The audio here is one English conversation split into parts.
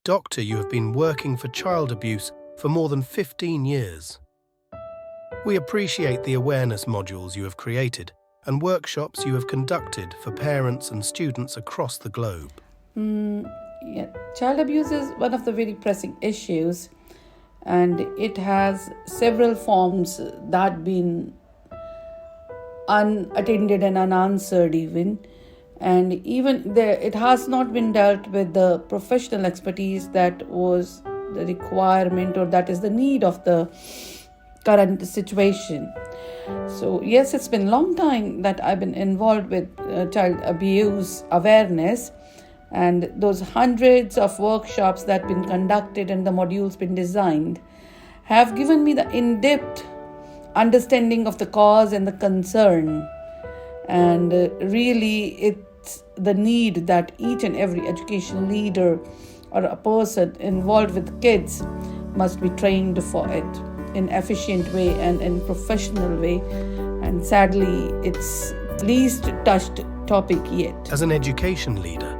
doctor, you have been working for child abuse for more than 15 years. We appreciate the awareness modules you have created and workshops you have conducted for parents and students across the globe. Child abuse is one of the very pressing issues, and it has several forms that been unattended and unanswered even. And even there, it has not been dealt with the professional expertise that was the requirement, or that is the need of the current situation. So yes, it's been a long time that I've been involved with child abuse awareness, and those hundreds of workshops that have been conducted and the modules been designed have given me the in-depth understanding of the cause and the concern. And really, it's the need that each and every education leader or a person involved with kids must be trained for it in efficient way and in professional way. And sadly, it's least touched topic yet. As an education leader,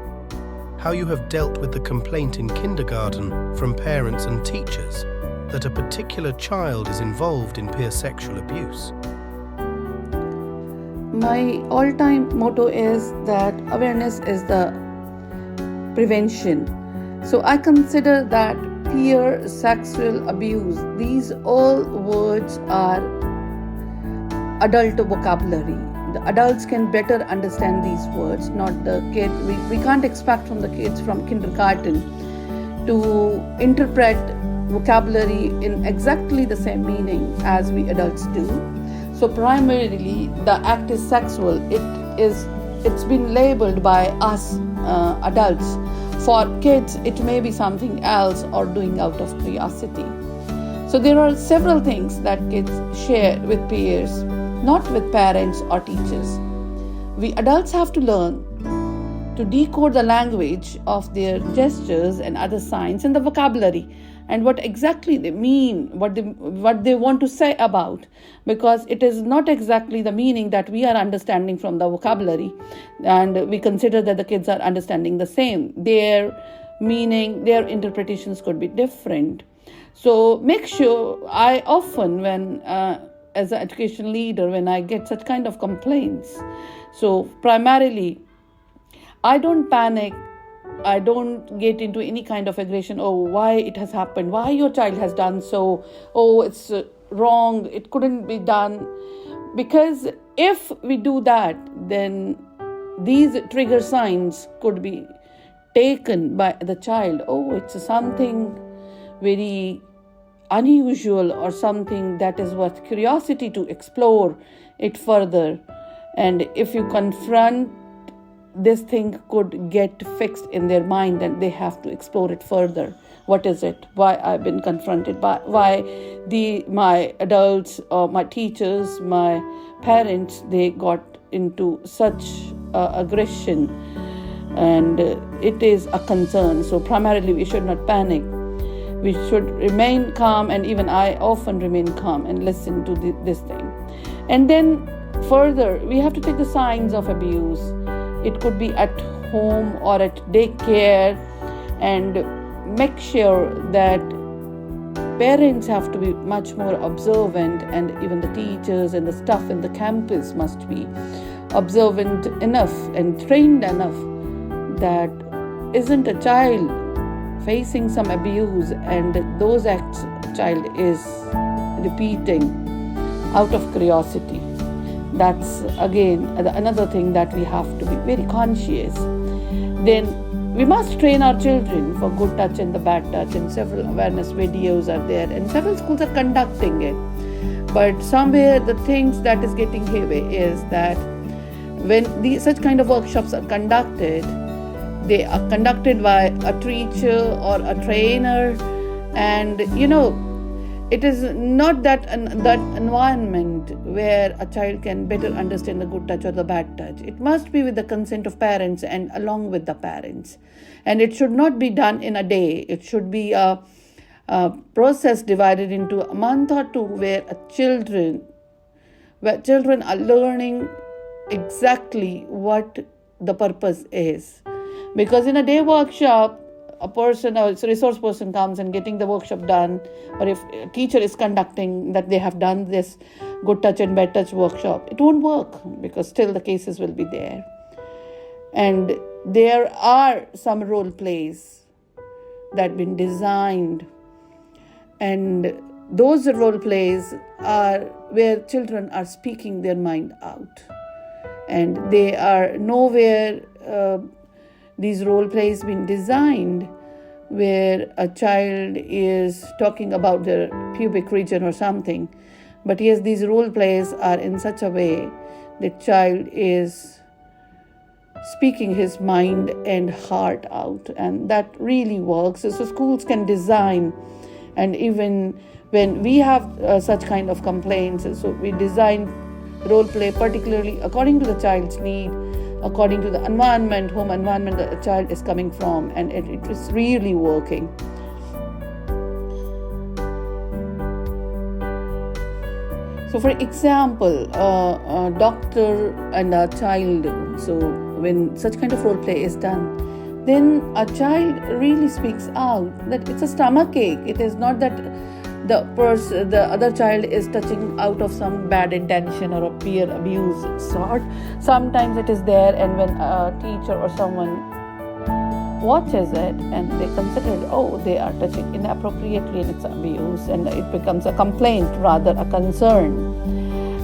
how you have dealt with the complaint in kindergarten from parents and teachers that a particular child is involved in peer sexual abuse. My all-time motto is that awareness is the prevention. So I consider that peer sexual abuse, these all words are adult vocabulary. The adults can better understand these words, not the kid. We can't expect from the kids from kindergarten to interpret vocabulary in exactly the same meaning as we adults do. So primarily the act is sexual. It's been labeled by us adults. For kids, it may be something else or doing out of curiosity. So there are several things that kids share with peers, not with parents or teachers. We adults have to learn to decode the language of their gestures and other signs and the vocabulary and what exactly they mean, what they want to say about, because it is not exactly the meaning that we are understanding from the vocabulary, and we consider that the kids are understanding the same. Their meaning, their interpretations could be different. So make sure, I often, when as an education leader, when I get such kind of complaints, so primarily I don't panic. I don't get into any kind of aggression. Oh, why it has happened? Why your child has done so? Oh, it's wrong. It couldn't be done. Because if we do that, then these trigger signs could be taken by the child. Oh, it's something very unusual or something that is worth curiosity to explore it further. And if you confront, this thing could get fixed in their mind and they have to explore it further. What is it? Why I've been confronted by? Why my adults or my teachers, my parents, they got into such aggression, and it is a concern. So primarily we should not panic. We should remain calm, and even I often remain calm and listen to this thing. And then further, we have to take the signs of abuse. It could be at home or at daycare, and make sure that parents have to be much more observant, and even the teachers and the staff in the campus must be observant enough and trained enough that isn't a child facing some abuse and those acts child is repeating out of curiosity. That's again another thing that we have to be very conscious. Then we must train our children for good touch and the bad touch, and several awareness videos are there and several schools are conducting it. But somewhere the things that is getting heavy is that when such kind of workshops are conducted, they are conducted by a teacher or a trainer, and it is not that environment where a child can better understand the good touch or the bad touch. It must be with the consent of parents and along with the parents. And it should not be done in a day. It should be a process divided into a month or two where children are learning exactly what the purpose is. Because in a day workshop, a person or a resource person comes and getting the workshop done, or if a teacher is conducting that they have done this good touch and bad touch workshop, it won't work because still the cases will be there. And there are some role plays that have been designed, and those role plays are where children are speaking their mind out, and they are nowhere these role plays been designed where a child is talking about their pubic region or something, but yes, these role plays are in such a way that child is speaking his mind and heart out, and that really works. So schools can design, and even when we have such kind of complaints, so we design role play particularly according to the child's need, according to the environment, home environment that the child is coming from, and it is really working. So for example, a doctor and a child, so when such kind of role play is done, then a child really speaks out that it's a stomach ache. It is not that the other child is touching out of some bad intention or a peer abuse sort. Sometimes it is there, and when a teacher or someone watches it and they consider it, oh, they are touching inappropriately and it's abuse, and it becomes a complaint rather a concern.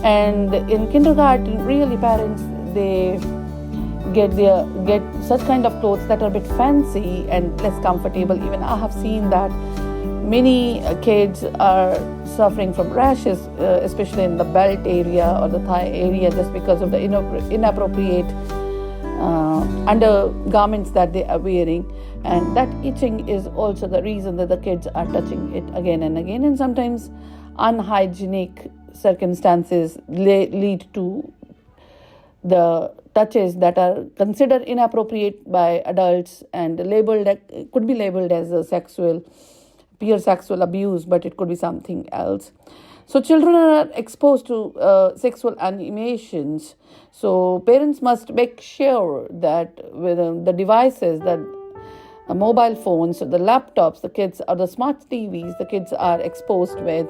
And in kindergarten, really parents, they get such kind of clothes that are a bit fancy and less comfortable. Even I have seen that many kids are suffering from rashes, especially in the belt area or the thigh area, just because of the inappropriate undergarments that they are wearing. And that itching is also the reason that the kids are touching it again and again. And sometimes unhygienic circumstances lead to the touches that are considered inappropriate by adults and could be labeled as a peer sexual abuse, but it could be something else. So children are exposed to sexual animations. So parents must make sure that with the devices, that mobile phones, the laptops, the kids, or the smart TVs the kids are exposed with,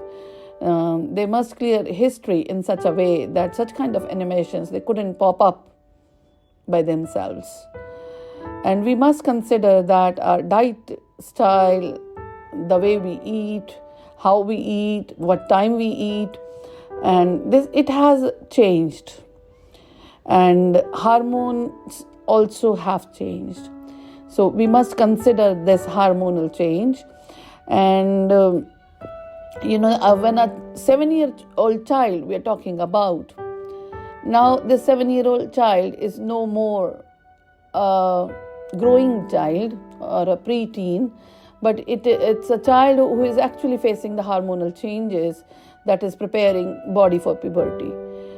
they must clear history in such a way that such kind of animations, they couldn't pop up by themselves. And we must consider that our diet style, the way we eat, how we eat, what time we eat, and it has changed. And hormones also have changed. So we must consider this hormonal change. And when a 7-year-old child we are talking about, now this 7-year-old child is no more a growing child or a preteen, but it's a child who is actually facing the hormonal changes that is preparing body for puberty.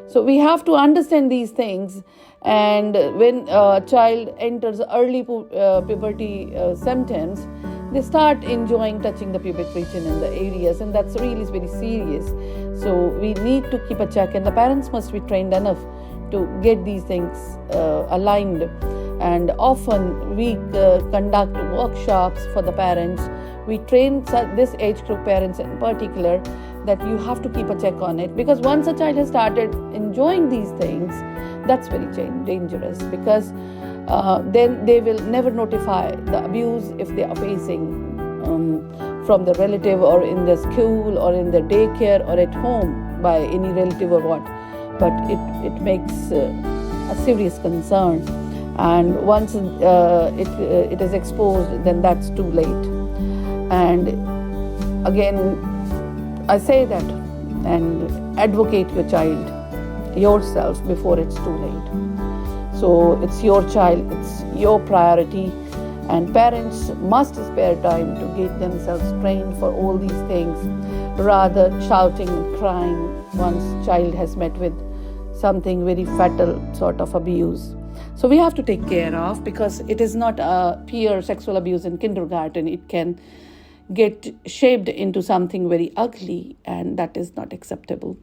So we have to understand these things, and when a child enters early puberty symptoms, they start enjoying touching the pubic region in the areas, and that's really very serious. So we need to keep a check, and the parents must be trained enough to get these things aligned. And often we conduct workshops for the parents. We train this age group parents in particular that you have to keep a check on it, because once a child has started enjoying these things, that's very dangerous, because then they will never notify the abuse if they are facing from the relative or in the school or in the daycare or at home by any relative or what. But it makes a serious concern. And once it is exposed, then that's too late. And again, I say that, and advocate your child yourself before it's too late. So it's your child, it's your priority, and parents must spare time to get themselves trained for all these things, rather shouting and crying once child has met with something very fatal sort of abuse. So we have to take care of, because it is not a peer sexual abuse in kindergarten. It can get shaped into something very ugly, and that is not acceptable.